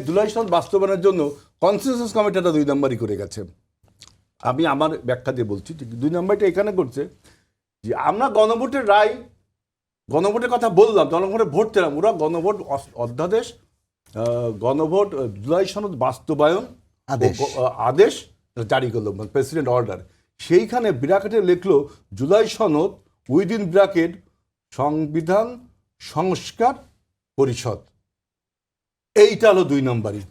জুলাই সনদ বাস্তবায়নের জন্য কনসেনসাস কমিটিটা 2 নম্বরই করে গেছে। আমি আমার ব্যাখ্যা দিয়ে বলছি, 2 নম্বরটা এখানে করছে যে আমরা গণভোটের রায়, গণভোটের কথা বললাম, জনগণের ভোট দিলাম, ওরা গণভোট অধ্যাদেশ, গণভোট জুলাই সনদ বাস্তবায়ন আদেশ জারি করলো, প্রেসিডেন্ট অর্ডার। সেইখানে ব্র্যাকেটে লিখলো জুলাই সনদ উইদিন ব্র্যাকেট সংবিধান সংস্কার পরিষদ। এইটা হলো 2 নম্বরই।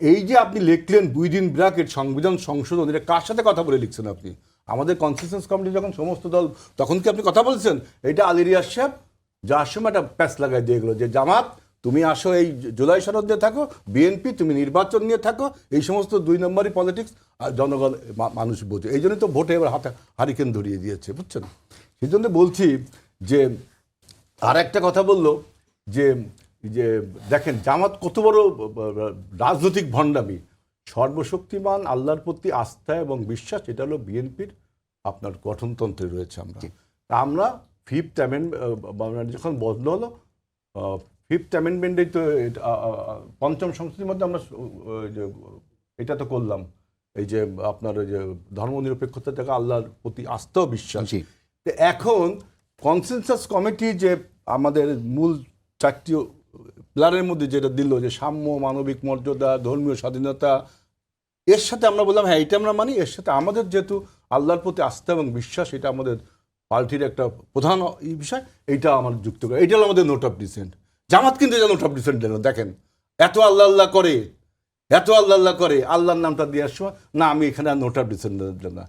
এই যে আপনি লিখলেন উইদিন ব্র্যাকেট সংবিধান সংশোধন, এটা কার সাথে কথা বলে লিখছেন আপনি? আমাদের কনসেনসাস কমিটি যখন সমস্ত দল, তখন কি আপনি কথা বলছেন? এটা আলী রিয়াজ সাহেব যার সময় একটা প্যাচ লাগাই দিয়ে গেলো যে জামাত তুমি আসো এই জুলাই সনদ দিয়ে থাকো, বিএনপি তুমি নির্বাচন নিয়ে থাকো, এই সমস্ত 2 নম্বরই পলিটিক্স আর জনগণ মানুষ বোঝে। এই জন্যই তো ভোটে এবার হাতে হারিকেন ধরিয়ে দিয়েছে, বুঝছেন? সেই জন্য বলছি যে আর একটা কথা বললো যে যে দেখেন জামাত কত বড় রাজনৈতিক ভণ্ডামি। সর্বশক্তিমান আল্লাহর প্রতি আস্থা এবং বিশ্বাস, এটা হলো বিএনপির আপনার গঠনতন্ত্রে রয়েছে। আমরা 5th অ্যামেন্ডমেন্ট যখন বদল হলো, 5th অ্যামেন্ডমেন্টেই তো পঞ্চম সংশোধনীর মধ্যে আমরা এটা তো করলাম, এই যে আপনার ওই যে ধর্মনিরপেক্ষতা থেকে আল্লাহর প্রতি আস্থা ও বিশ্বাস। এখন কনসেনসাস কমিটি যে আমাদের মূল 4টি পিলারের মধ্যে যেটা দিল যে সাম্য, মানবিক মর্যাদা, ধর্মীয় স্বাধীনতা, এর সাথে আমরা বললাম হ্যাঁ এটা আমরা মানি, এর সাথে আমাদের যেহেতু আল্লাহর প্রতি আস্থা এবং বিশ্বাস, এটা আমাদের পার্টির একটা প্রধান বিষয়, এইটা আমাদের যুক্ত করে। এইটা হলো আমাদের নোট অফ ডিসেন্ট। জামাত কিন্তু এটা নোট অফ ডিসেন্ট দেন, দেখেন এত আল্লাহ আল্লাহ করে, এত আল্লাহ আল্লাহ করে, আল্লাহর নামটা দেওয়ার সময় না আমি এখানে আর নোট অফ ডিসেন্ট দেন না।